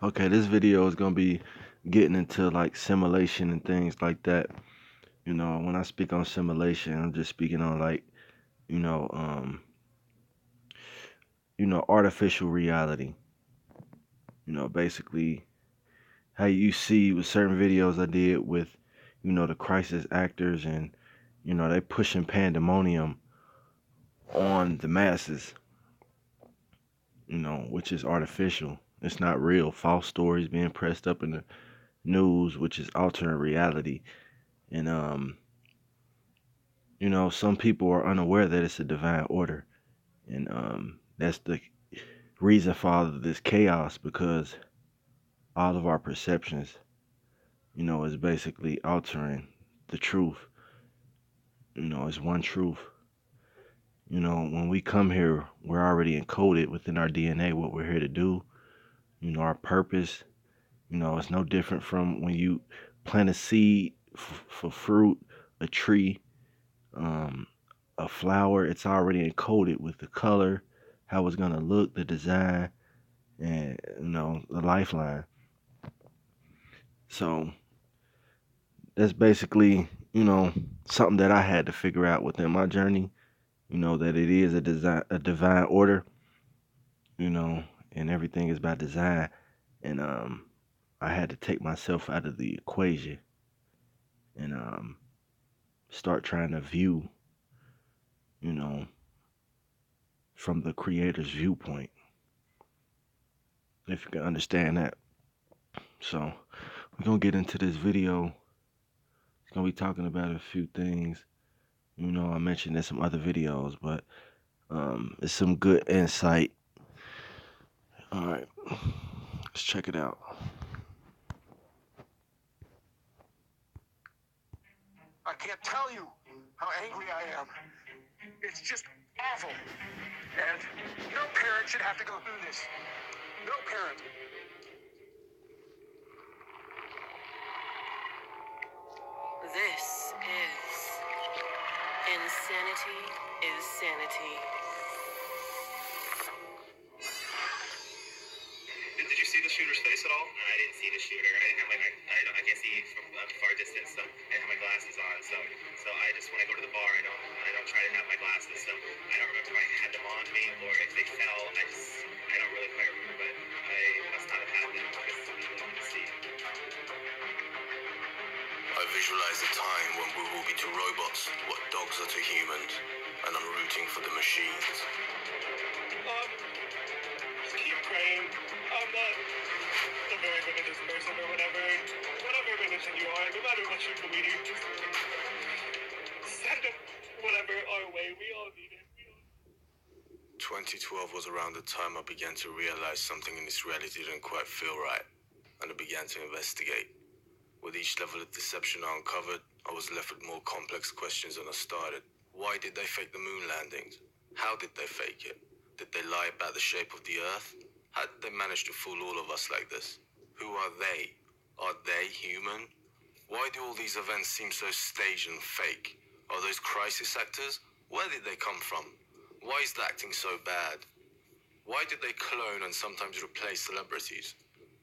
Okay, this video is gonna be getting into like simulation and things like that. When I speak on simulation, I'm just speaking on like, you know, um, artificial reality. Basically how you see with certain videos I did with, the crisis actors and, they pushing pandemonium on the masses, which is artificial. It's not real. False stories being pressed up in the news, which is altering reality. And some people are unaware that it's a divine order, and that's the reason for all of this chaos because all of our perceptions, is basically altering the truth. It's one truth. When we come here, we're already encoded within our DNA what we're here to do. Our purpose. It's no different from when you plant a seed for fruit, a tree, um, a flower. It's already encoded with the color, how it's gonna look, the design, and the lifeline. So that's basically something that I had to figure out within my journey. That it is a divine order. You know, and everything is by design. And I had to take myself out of the equation and start trying to view, you know, from the creator's viewpoint. If you can understand that. So we're gonna get into this video. It's gonna be talking about a few things. I mentioned in some other videos, but it's some good insight. All right, let's check it out. I can't tell you how angry I am. It's just awful. And no parent should have to go through this. No parent. This is Insanity is Sanity. Did you see the shooter's face at all? I didn't see the shooter. I didn't have I can't see from a far distance, so I didn't have my glasses on. So I just when I go to the bar, I don't try to have my glasses. So I don't remember if I had them on me or if they fell. I don't really quite remember, but I must not have had them because I didn't see. I visualize a time when we will be to robots what dogs are to humans, and I'm rooting for the machines. Just keep praying. I'm not a very religious person or whatever. Whatever religion you are, no matter what you believe, just send it whatever our way. We all need it. 2012 was around the time I began to realize something in this reality didn't quite feel right, and I began to investigate. With each level of deception I uncovered, I was left with more complex questions than I started. Why did they fake the moon landings? How did they fake it? Did they lie about the shape of the Earth? How did they manage to fool all of us like this? Who are they? Are they human? Why do all these events seem so staged and fake? Are those crisis actors? Where did they come from? Why is the acting so bad? Why did they clone and sometimes replace celebrities?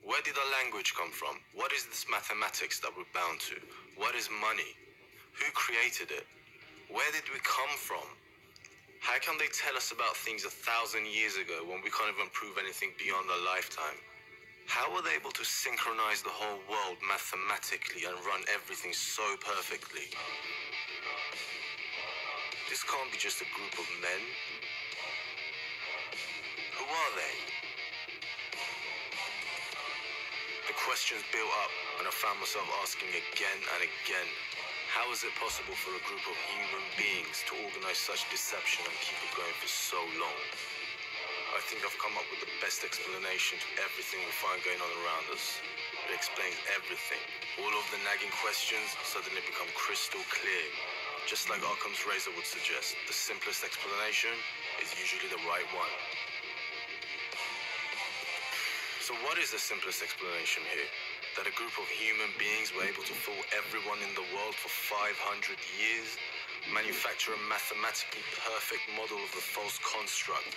Where did our language come from? What is this mathematics that we're bound to? What is money? Who created it? Where did we come from? How can they tell us about things 1,000 years ago when we can't even prove anything beyond our lifetime? How were they able to synchronize the whole world mathematically and run everything so perfectly? This can't be just a group of men. Who are they? The questions built up, and I found myself asking again and again, how is it possible for a group of human beings to organize such deception and keep it going for so long? I think I've come up with the best explanation to everything we find going on around us. It explains everything. All of the nagging questions suddenly become crystal clear. Just like Occam's razor would suggest, the simplest explanation is usually the right one. So what is the simplest explanation here? That a group of human beings were able to fool everyone in the world for 500 years, manufacture a mathematically perfect model of the false construct,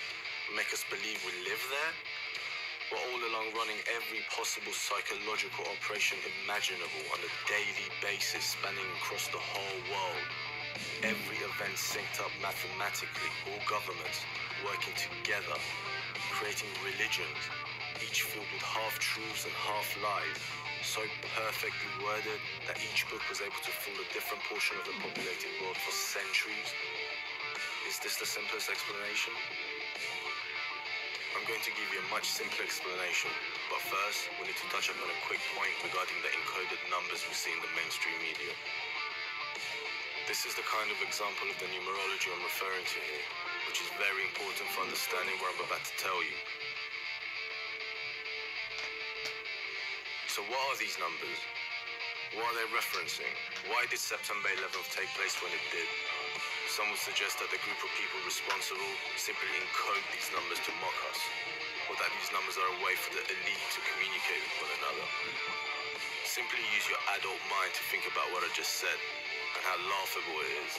make us believe we live there? We're all along running every possible psychological operation imaginable on a daily basis spanning across the whole world. Every event synced up mathematically, all governments working together, creating religions, each filled with half-truths and half-lies, so perfectly worded that each book was able to fool a different portion of the populated world for centuries. Is this the simplest explanation? I'm going to give you a much simpler explanation, but first, we need to touch upon a quick point regarding the encoded numbers we see in the mainstream media. This is the kind of example of the numerology I'm referring to here, which is very important for understanding what I'm about to tell you. So what are these numbers? What are they referencing? Why did September 11th take place when it did? Some would suggest that the group of people responsible simply encode these numbers to mock us, or that these numbers are a way for the elite to communicate with one another. Simply use your adult mind to think about what I just said, and how laughable it is.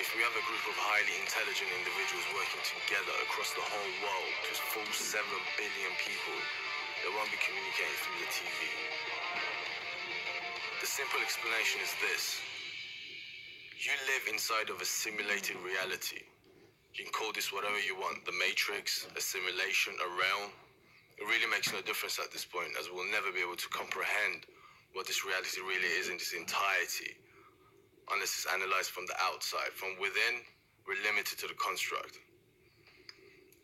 If we have a group of highly intelligent individuals working together across the whole world to full 7 billion people, they won't be communicating through the TV. The simple explanation is this. You live inside of a simulated reality. You can call this whatever you want, the Matrix, a simulation, a realm. It really makes no difference at this point, as we'll never be able to comprehend what this reality really is in its entirety, unless it's analyzed from the outside. From within, we're limited to the construct.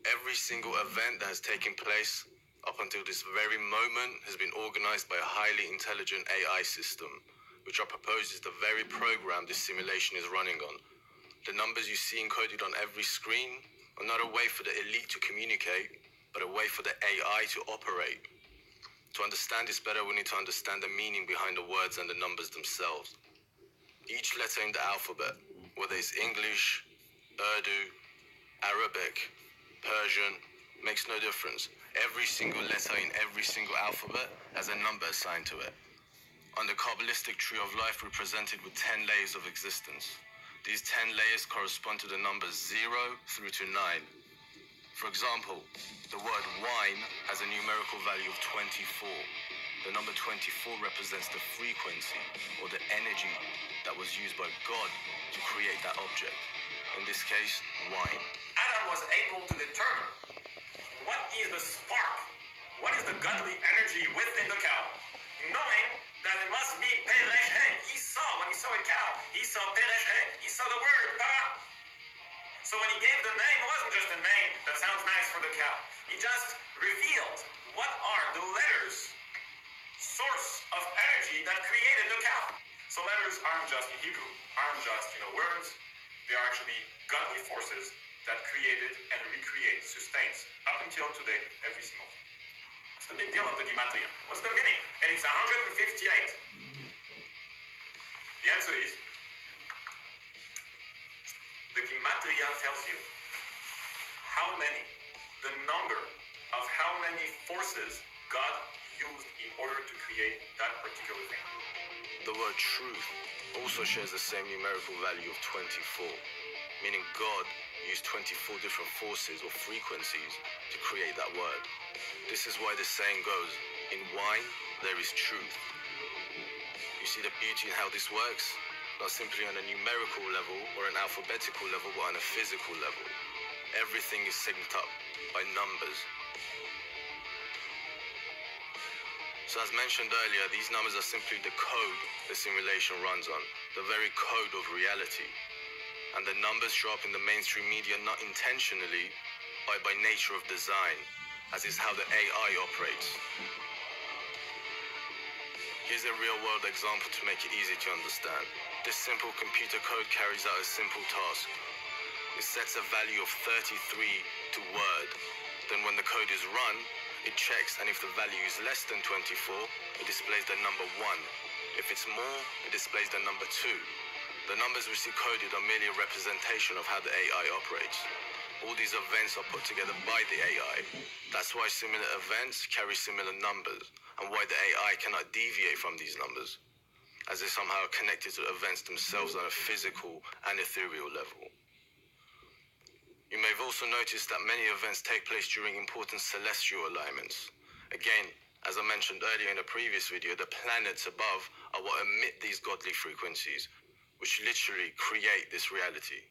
Every single event that has taken place up until this very moment has been organized by a highly intelligent AI system, which I propose is the very program this simulation is running on. The numbers you see encoded on every screen are not a way for the elite to communicate, but a way for the AI to operate. To understand this better, we need to understand the meaning behind the words and the numbers themselves. Each letter in the alphabet, whether it's English, Urdu, Arabic, Persian, makes no difference. Every single letter in every single alphabet has a number assigned to it. On the Kabbalistic tree of life, we're presented with 10 layers of existence. These 10 layers correspond to the numbers 0 through to 9. For example, the word wine has a numerical value of 24. The number 24 represents the frequency or the energy that was used by God to create that object. In this case, wine. Adam was able to determine what is the spark, what is the godly energy within the cow, knowing that it must be Peresheh. When he saw a cow, he saw Peresheh. He saw the word Para. So when he gave the name, it wasn't just a name that sounds nice for the cow. He just revealed what are the letters, source of energy that created the cow. So letters aren't just in Hebrew, aren't just words. They are actually godly forces that created and recreate, sustains, up until today, every single thing. What's the big deal of the Gematria? What's the meaning? And it's 158. The answer is, the Gematria tells you the number of how many forces God used in order to create that particular thing. The word truth also shares the same numerical value of 24, meaning God used 24 different forces or frequencies to create that word. This is why the saying goes, in wine there is truth. You see the beauty in how this works? Not simply on a numerical level or an alphabetical level, but on a physical level. Everything is synced up by numbers. So as mentioned earlier, these numbers are simply the code the simulation runs on, the very code of reality. And the numbers show up in the mainstream media not intentionally, but by nature of design, as is how the AI operates. Here's a real-world example to make it easy to understand. This simple computer code carries out a simple task. It sets a value of 33 to word. Then when the code is run, it checks, and if the value is less than 24, it displays the number 1. If it's more, it displays the number 2. The numbers we see coded are merely a representation of how the AI operates. All these events are put together by the AI. That's why similar events carry similar numbers, and why the AI cannot deviate from these numbers, as they're somehow connected to the events themselves on a physical and ethereal level. You may have also noticed that many events take place during important celestial alignments. Again, as I mentioned earlier in a previous video, the planets above are what emit these godly frequencies, which literally create this reality.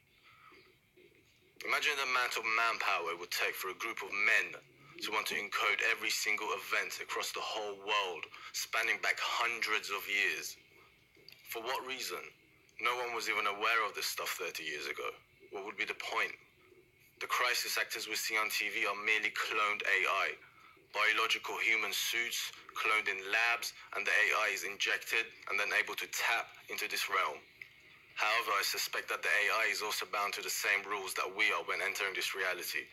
Imagine the amount of manpower it would take for a group of men to want to encode every single event across the whole world, spanning back hundreds of years. For what reason? No one was even aware of this stuff 30 years ago. What would be the point? The crisis actors we see on TV are merely cloned AI. Biological human suits, cloned in labs, and the AI is injected and then able to tap into this realm. However, I suspect that the AI is also bound to the same rules that we are when entering this reality.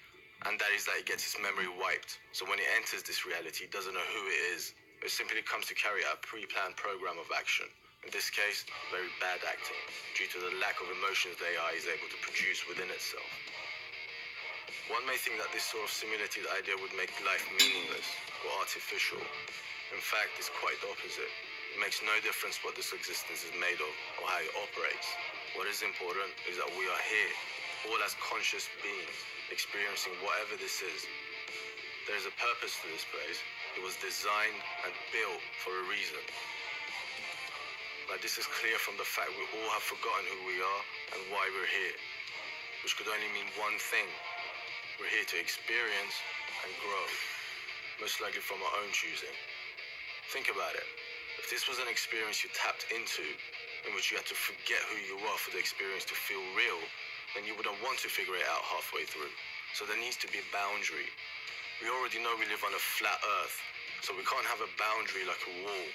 And that is that it gets its memory wiped. So when it enters this reality, it doesn't know who it is. It simply comes to carry out a pre-planned program of action. In this case, very bad acting, due to the lack of emotions the AI is able to produce within itself. One may think that this sort of simulated idea would make life meaningless or artificial. In fact, it's quite the opposite. It makes no difference what this existence is made of or how it operates. What is important is that we are here, all as conscious beings, experiencing whatever this is. There is a purpose to this place. It was designed and built for a reason. Now, this is clear from the fact we all have forgotten who we are and why we're here, which could only mean one thing. We're here to experience and grow, most likely from our own choosing. Think about it. If this was an experience you tapped into, in which you had to forget who you are for the experience to feel real, then you wouldn't want to figure it out halfway through. So there needs to be a boundary. We already know we live on a flat earth, so we can't have a boundary like a wall.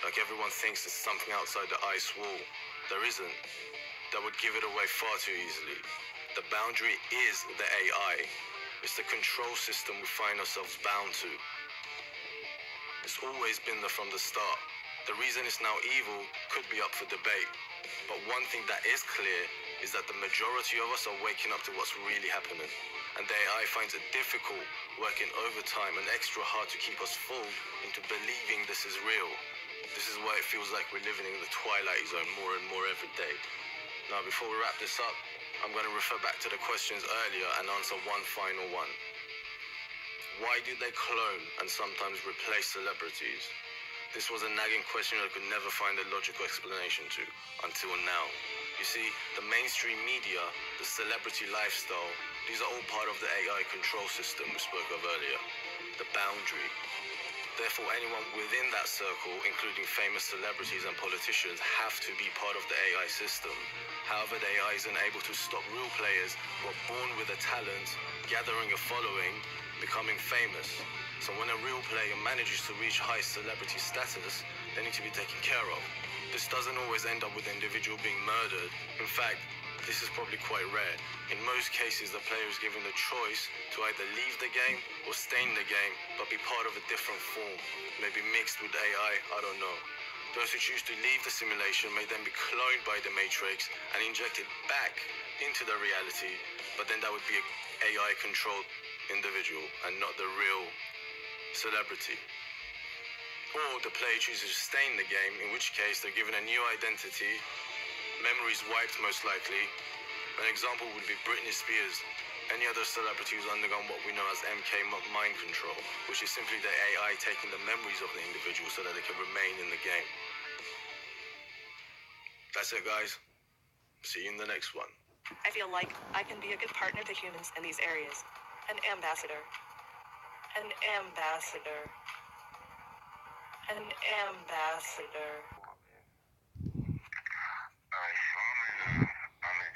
Like everyone thinks there's something outside the ice wall. There isn't. That would give it away far too easily. The boundary is the AI. It's the control system we find ourselves bound to. It's always been there from the start. The reason it's now evil could be up for debate. But one thing that is clear is that the majority of us are waking up to what's really happening. And the AI finds it difficult, working overtime and extra hard to keep us fooled into believing this is real. This is why it feels like we're living in the twilight zone more and more every day. Now, before we wrap this up, I'm going to refer back to the questions earlier and answer one final one. Why do they clone and sometimes replace celebrities? This was a nagging question I could never find a logical explanation to, until now. You see, the mainstream media, the celebrity lifestyle, these are all part of the AI control system we spoke of earlier. The boundary. Therefore, anyone within that circle, including famous celebrities and politicians, have to be part of the AI system. However, the AI isn't able to stop real players who are born with a talent, gathering a following, becoming famous. So when a real player manages to reach high celebrity status, they need to be taken care of. This doesn't always end up with the individual being murdered. In fact, this is probably quite rare. In most cases, the player is given the choice to either leave the game or stay in the game, but be part of a different form, maybe mixed with AI, I don't know. Those who choose to leave the simulation may then be cloned by the Matrix and injected back into the reality, but then that would be an AI-controlled individual and not the real celebrity. Or the player chooses to stay in the game, in which case they're given a new identity, memories wiped most likely. An example would be Britney Spears, any other celebrity who's undergone what we know as MK mind control, which is simply the AI taking the memories of the individual so that they can remain in the game. That's it, guys. See you in the next one. I feel like I can be a good partner to humans in these areas. An ambassador. An ambassador. An ambassador.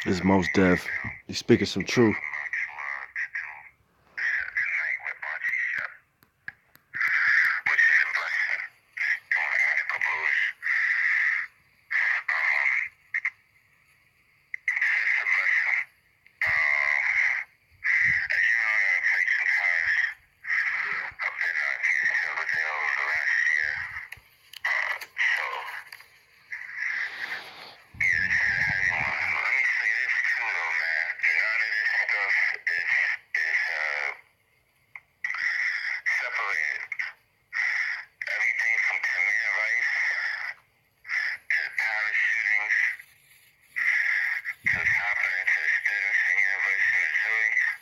This is most deaf. He's speaking some truth. To happening to students in University of Missouri.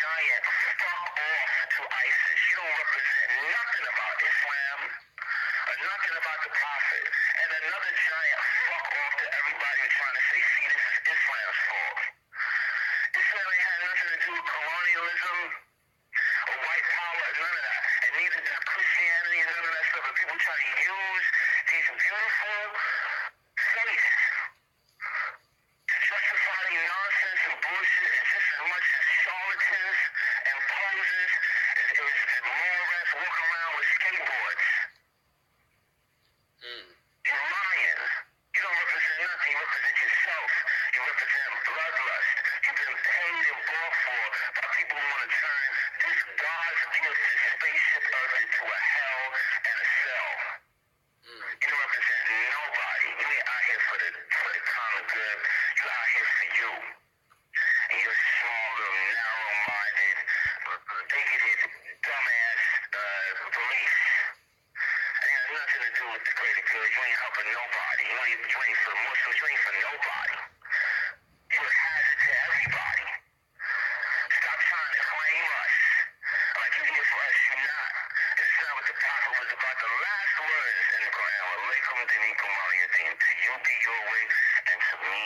giant fuck off to ISIS. You don't represent nothing about Islam or nothing about the Prophet. And another giant fuck off to everybody who's trying to say, see, this is Islam's fault. Islam ain't had nothing to do with colonialism or white power, none of that. And neither does Christianity and none of that stuff. But people try to use these beautiful faiths to justify the nonsense and bullshit is just as much as charlatans and posers as more rats walk around with skateboards. You're lying. You don't represent nothing. You represent yourself. You represent bloodlust. You've been paid and bought for by people who want to turn this God's gift, this spaceship Earth, into a hell and a cell. You don't represent nobody. You ain't out here for the common good. You're out here for you. And your small little narrow-minded, bigoted, dumbass beliefs. It has nothing to do with the greater good. You ain't helping nobody. You ain't for Muslims. You ain't for nobody. You're a hazard to everybody. Stop trying to claim us. Like you're here for us, you're not. It's not what the Prophet was about. The last words in the Quran were, Laikum dinikum waliyadin. To you be your way, and to me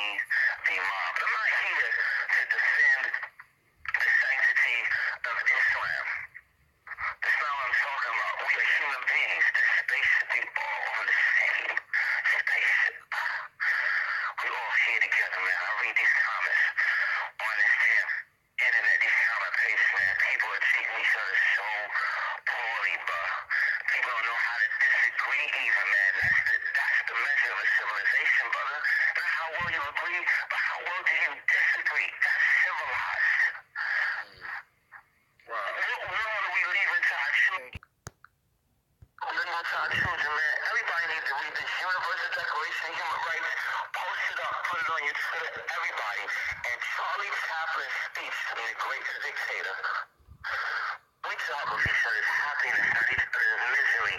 be mine. But I'm not here to defend the sanctity of Islam. That's not what I'm talking about. We are human beings. This spaceship, we all on the same spaceship. We all here together, man. I read these comments on this damn internet, these comment pages, man. People are treating each other so poorly, bro. People don't know how to disagree even, man. That's the measure of a civilization, brother. Not how well you agree, but how well do you disagree. That's civilized. Wow. What world are we leaving to our children? Man. Everybody needs to read this Universal Declaration of Human Rights. Post it up, put it on your Twitter, everybody. And Charlie Chaplin's speech to the greatest dictator. We talk of each other's happiness, not each other's misery.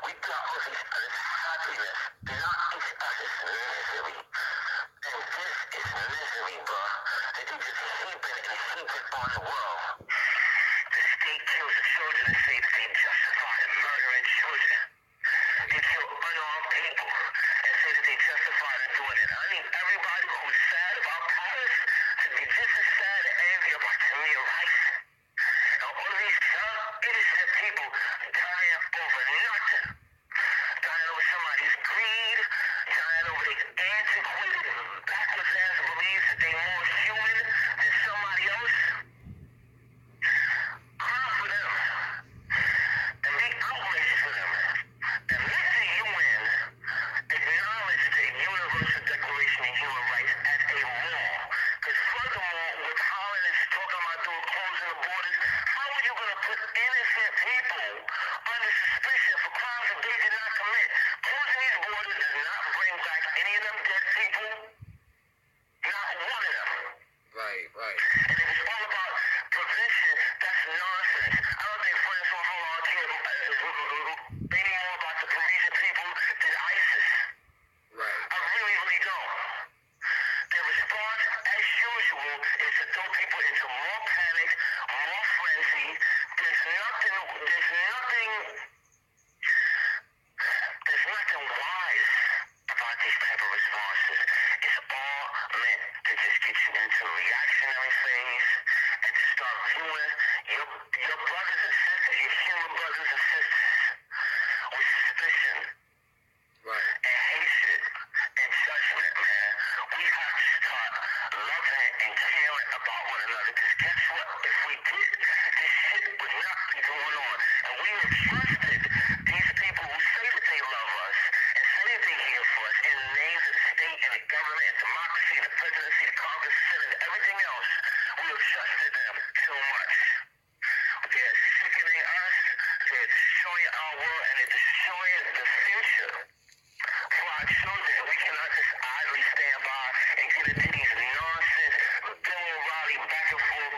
We talk of each other's happiness, not each other's misery. And this is misery, bro. That you just heap it and heap it on the world. The state kills the children and say that they justify murdering children. They kill unarmed people and say that they justify doing it. I need everybody who's sad about Paris to be just as sad and angry about Tamir Rice. Now, all of these young, innocent people dying over nothing. Dying over somebody's greed, dying over their antiquated, backwards ass beliefs that they're more human than somebody else. Cry for them. And be outraged for them. And let the UN acknowledge the Universal Declaration of Human Rights as a law. Because furthermore, what Holland is talking about doing, closing the borders, how are you going to put innocent people under suspicion for crimes that they did not commit? Closing these borders does not bring back any of them dead people. Not one of them. Right. And if it's all about prevention, that's nonsense. I don't think Francois Hollande cared any more about the Parisian people than ISIS. Right. I really, really don't. Their response, as usual, is to throw people into more panic, more frenzy. There's nothing wise about these type of responses. It's all meant to just get you into a reactionary phase and to start viewing your brothers and sisters, your human brothers and sisters, with suspicion. Right. And hatred and judgment, man. We have to start loving and caring about one another. Because guess what? If we did, this shit would not be going on. And we have trusted these people who say that they love us and say that they're here for us in the names of the state and the government and democracy and the presidency, the Congress, the Senate, and everything else. We have trusted them too much. They're sickening us, they're destroying our world, and they're destroying the future for our children. We cannot just idly stand by and get into these nonsense, Bill O'Reilly back and forth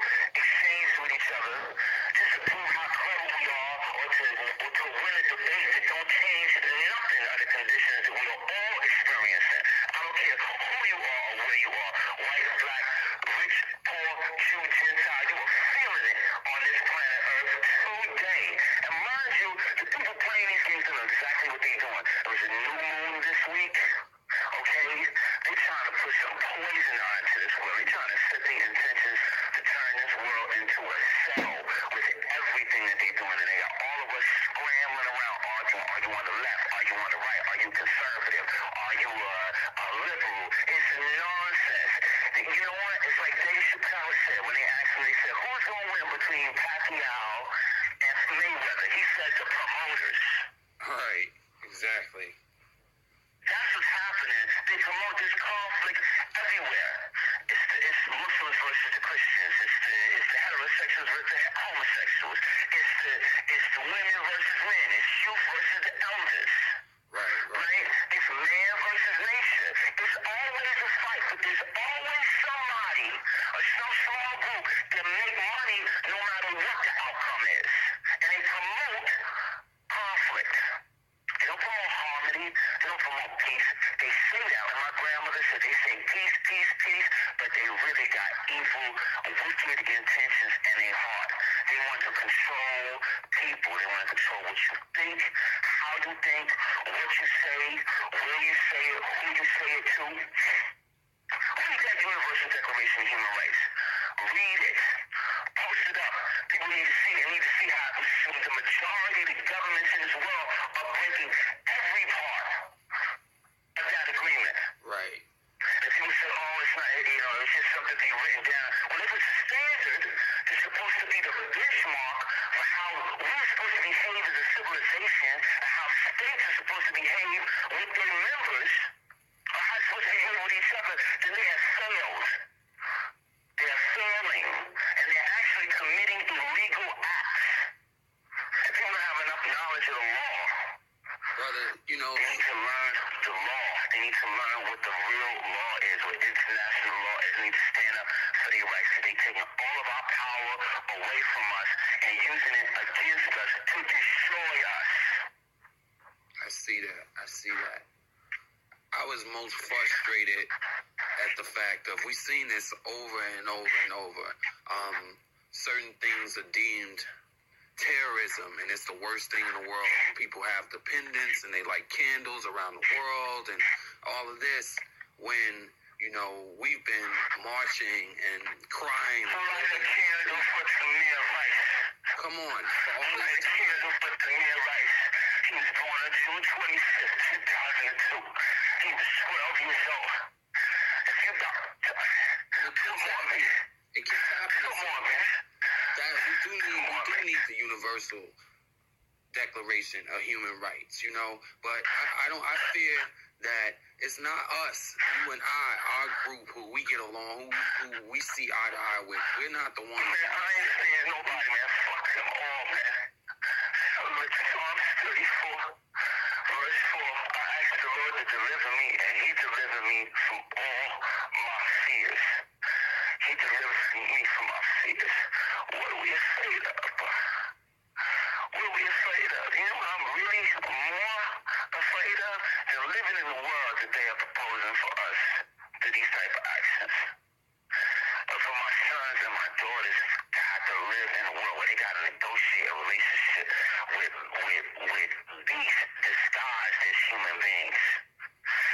to this world. They're trying to set their intentions to turn this world into a cell with everything that they're doing. And they got all of us scrambling around arguing. Are you on the left? Are you on the right? Are you conservative? Are you a liberal? It's nonsense. You know what? It's like Dave Chappelle said when they asked him, they said, who's going to win between Pacquiao and Mayweather? He said the promoters. Right, exactly. That's what's happening. They promote this conflict everywhere. It's Muslims versus the Christians. It's the heterosexuals versus the homosexuals. It's the women versus men. It's youth versus the elders. Right? It's man versus nature. It's always a fight, but there's always somebody or some small group that make money no matter what the outcome is. And they promote conflict. They don't promote harmony. They don't promote peace. They say that. Like my grandmother said, they say peace, peace, peace, but they really got evil, wicked intentions in their heart. They want to control people. They want to control what you think, how you think, what you say, where you say it, who you say it to. Read that Universal Declaration of Human Rights. Read it. Post it up. People need to see it. Need to see how the majority of the governments in this world are breaking every part of that agreement. Right. And people say, oh, it's not, it's just something to be written down. Well, if it's a standard, it's supposed to be the benchmark for how we're supposed to behave as a civilization, how states are supposed to behave with their members, or how they're supposed to behave with each other, then they have failed. They are failing, and they're actually committing illegal acts. And people don't have enough knowledge of the law. Brother, They need to learn the law. They need to learn what the real law is, what international law is. They need to stand up for their rights. They're taking all of our power away from us and using it against us to destroy us. I see that. I was most frustrated at the fact of, we've seen this over and over and over. Certain things are deemed terrorism, and it's the worst thing in the world. People have dependents, and they light candles around the world, and all of this, when, we've been marching and crying. Light a candle for Tamir Rice. Come on. For all Light a candle for Tamir Rice. He was born on June 25th, 2002. He was 12 years old. If you don't... Come on, man. It keeps happening. Come on, man. That we do need the Universal Declaration of Human Rights, but I fear that it's not us, you and I, our group, who we get along, who we see eye to eye with. We're not the ones. Man, I ain't saying nobody, man. Fuck them all, man. Psalms 34, verse 4. I asked the Lord to deliver me, and he delivered me from all my fears. He delivers me from our fears. What are we afraid of? What are we afraid of? You know what I'm really more afraid of? Than living in the world that they are proposing for us, to these type of actions. But for my sons and my daughters to have to live in a world where they got to negotiate a relationship with beasts disguised as human beings.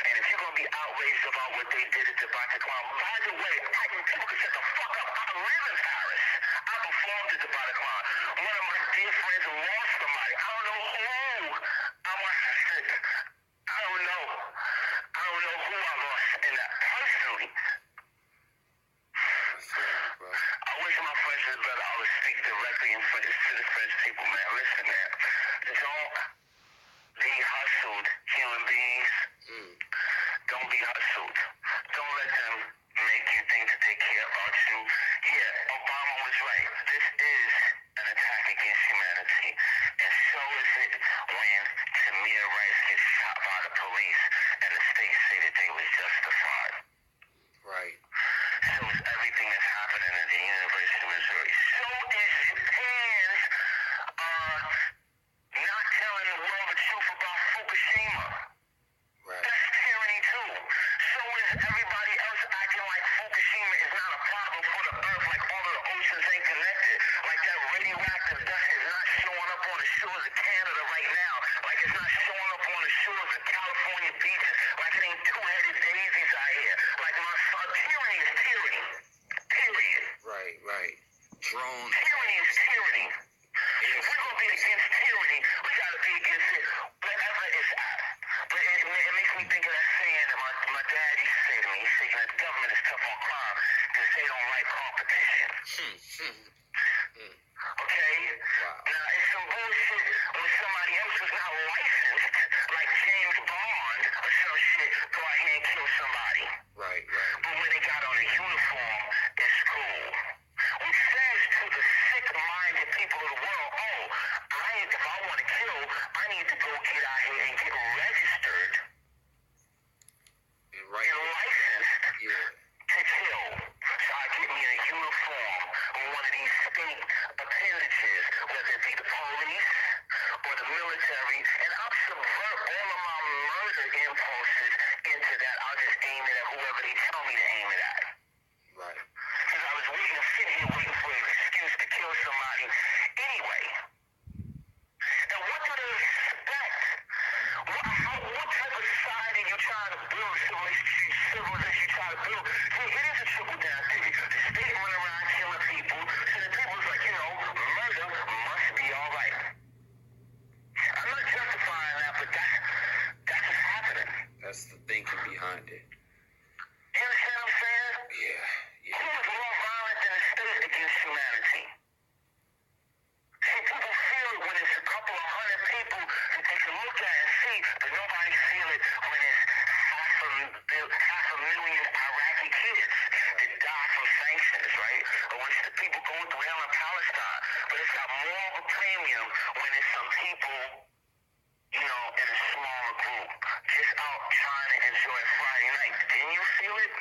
And if you're going to be outraged about what they did at the Bataclan, by the way, people can shut the fuck up. I live in Paris. I performed at the Bataclan. One of my dear friends lost somebody. I don't know who. I don't know. I don't know who I lost in that personally. I wish my friends was better. I would speak directly to the French people, man. Listen, man. Don't be hustled, human beings. Don't be hustled. Don't let them make you think that they care about you. Yeah, Obama was right. This is an attack against humanity. And so is it when Tamir Rice gets shot by the police and the state say that they was justified. Right. So is everything that's happening at the University of Missouri. So is Japan's not telling the throne. Tyranny is tyranny. If we're going to be against tyranny, we got to be against it wherever it's at. But it makes me think of that saying that my dad used to say to me. He said, you know, the government is tough on crime because they don't like competition. Okay? Wow. Now, it's some bullshit when somebody else who's not licensed, like James Bond or some shit, go out here and kill somebody. Right. But when they got on a uniform, it's cool. Which says to the sick-minded people of the world, oh, if I want to kill, I need to go get out here and get registered And and licensed to kill. So I get me a uniform or one of these state appendages, whether it be the police or the military, and I'll subvert all of my murder impulses into that. I'll just aim it at whoever they tell me to aim it at. Right. Because I was sitting here waiting for an excuse to kill somebody anyway. And what do they expect? What type of society you trying to build, civilization you trying to build? See, it is a trickle-down theory. The state run around killing people, so the people's like, you know, murder must be all right. I'm not justifying that, but that's what's happening. That's the thinking behind it. You understand what I'm saying? Yeah. Who is more violent than the state against humanity? See, people feel it when it's a couple of hundred people that they can look at and see, but nobody feel it when it's half a million Iraqi kids that die from sanctions, right? Or when it's the people going through hell in Palestine. But it's got more of a premium when it's some people, you know, in a smaller group, just out trying to enjoy Friday night. Didn't you feel it?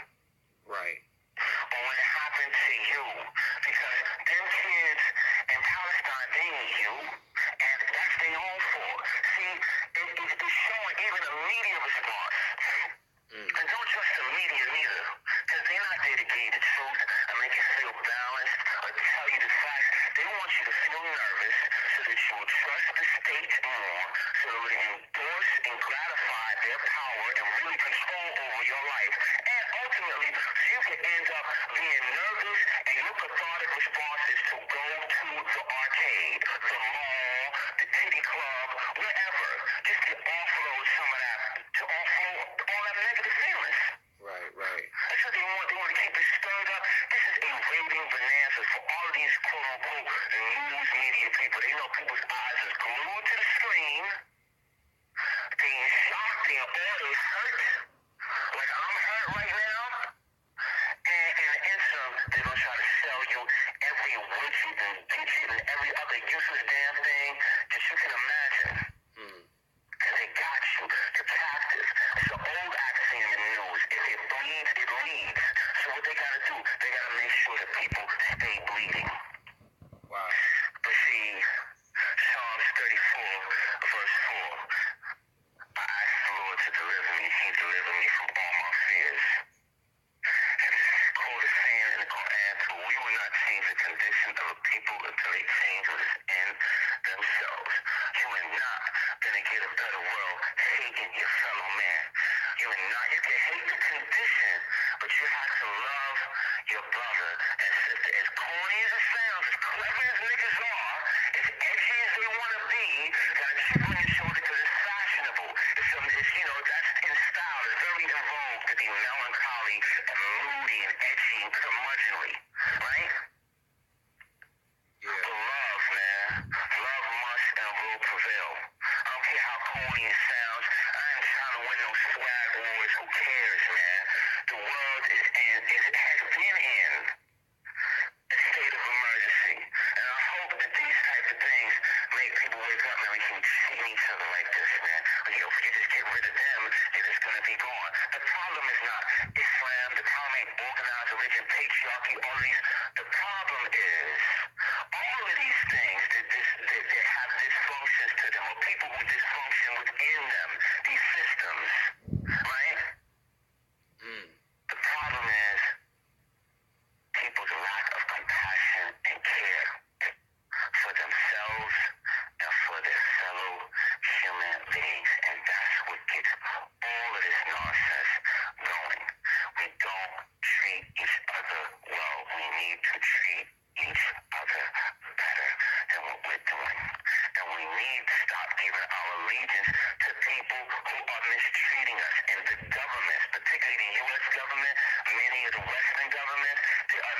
Right. Or when it happened to you, because them kids in Palestine, they need you, and that's their own fault. See, it's showing even a media response. And don't trust the media neither, because they're not there to give you the truth and make you feel balanced or tell you the facts. They want you to feel nervous so that you will trust the state more, so it will endorse and gratify their power and really control over your life. And ultimately, you can end up being nervous, and your cathartic response is to go to the arcade, the mall, the titty club, wherever, just to offload some of that, to offload all that negative feelings. Right. That's what they want. They want to keep it stirred up. This is a raving bonanza for all of these quote-unquote news media people. They know people's eyes is glued to the screen. They in shock. They are always hurt. Like I'm hurt right now. And in the interim, they're going to try to sell you every widget and digit and every other useless damn thing that you can imagine. Because they got you. You're captive. It's an old axiom in the news. If it bleeds, it leads. So what they got to do, they got to make sure that people stay bleeding. Wow. But see, Psalms 34, verse 4. I asked the Lord to deliver me. He delivered me from all my fears. And this quote is saying in the Quran, we will not change the condition of a people until they change what is in themselves. You are not going to get a better world hating your fellow man. You can hate the condition, but you have to love your brother and sister. As corny as it sounds, as clever as niggas are, as edgy as they want to be, got a chip on your shoulder because it's fashionable. It's you know, that's in style. It's very in vogue to be melancholy and moody and edgy and curmudgeonly, right? Yeah. But love, man. Love must and will prevail. I don't care how corny it sounds. I ain't trying to win no swag wars. Who cares, man? The world has been in a state of emergency. And I hope that these type of things make people wake up and we can treat each other like this, man. You know, if you just get rid of them, they're just going to be gone. The problem is not Islam. The problem ain't organized religion, patriarchy, all these. The problem is all of these things that have dysfunctions to them, or people who dysfunction within them, these systems, right? The problem is people's lack of compassion and care for themselves and for their fellow human beings. And that's what gets all of this nonsense going. We don't treat each other well. We need to treat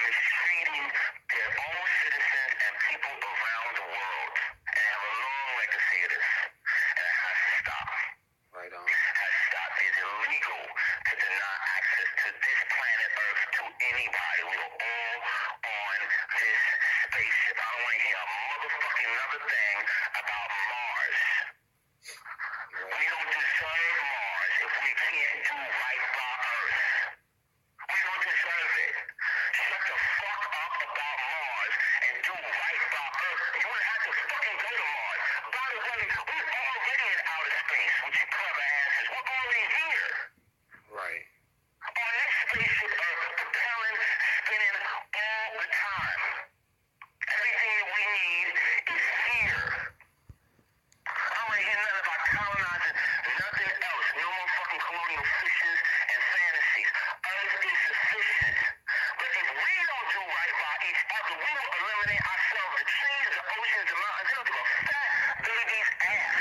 mistreating their own citizens and people around the world. And they have a long legacy of this. And it has to stop. Right on. It has to stop. It's illegal to deny access to this planet Earth to anybody. We are all on this spaceship. I don't want to hear a motherfucking another thing about Mars. We don't deserve Mars if we can't do right by Earth. We don't deserve it. Shut the fuck up about Mars and do right by Earth. You wouldn't have to fucking go to Mars. By the way, we're already in outer space with you clever asses. We're already here. Right. On this spaceship Earth, propelling, spinning all the time. Everything that we need is here. I don't want to hear nothing about colonizing, nothing else. No more fucking colonial fictions and fantasies. Earth is sufficient. But if we don't do right by each other, we will eliminate ourselves. The trees, the oceans, the mountains, they'll give a fat baby's ass.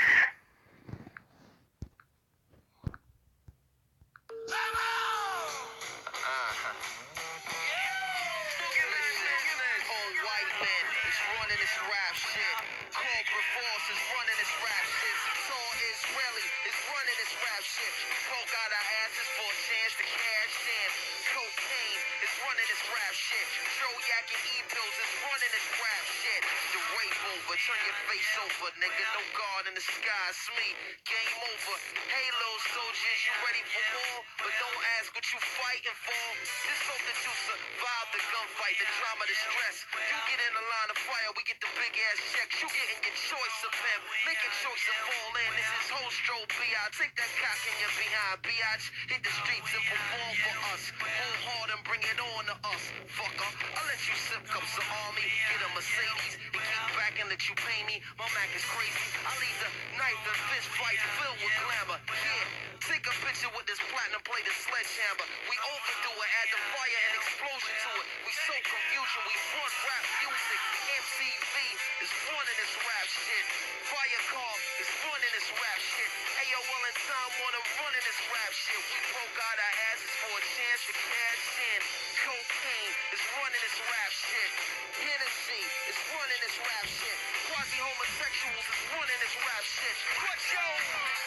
Old white man is running this rap shit. Corporate force is running this rap shit. Tall Israeli is running this rap shit. We poke out our asses for a chance to cash in. Cocaine is running this rap shit. Joe Yak and E-Pills is running this rap shit. The rape over, turn your face over, nigga. No God in the sky, it's me. Game over. Hey, little soldiers, you ready for war? But don't ask what you fighting for. Just hope that you survive the gunfight, the drama, the stress. You get in the line of fire, we get the big ass checks. You getting your choice of him. Make a choice and fall in. This is Hostro B.I. Take that cock in your behind, biatch. Hit the streets and perform for us. Hold hard and bring it on to us, fucker. I'll let you sip cups of army, get a Mercedes, and keep back and let you pay me. My Mac is crazy. I leave the knife and fist fight filled with glamour. Yeah, take a picture with this platinum plated sledgehammer. We overdo it, add the fire and explosion to it. We so confusion, we front rap music. MTV is running this rap shit. Firecar is running this rap shit. AOL and Time Warner running this rap shit. We broke out our asses for a chance to cash in. Cocaine is running this rap shit. Hennessy is running this rap shit. Quasi-homosexuals is running this rap shit. What yo?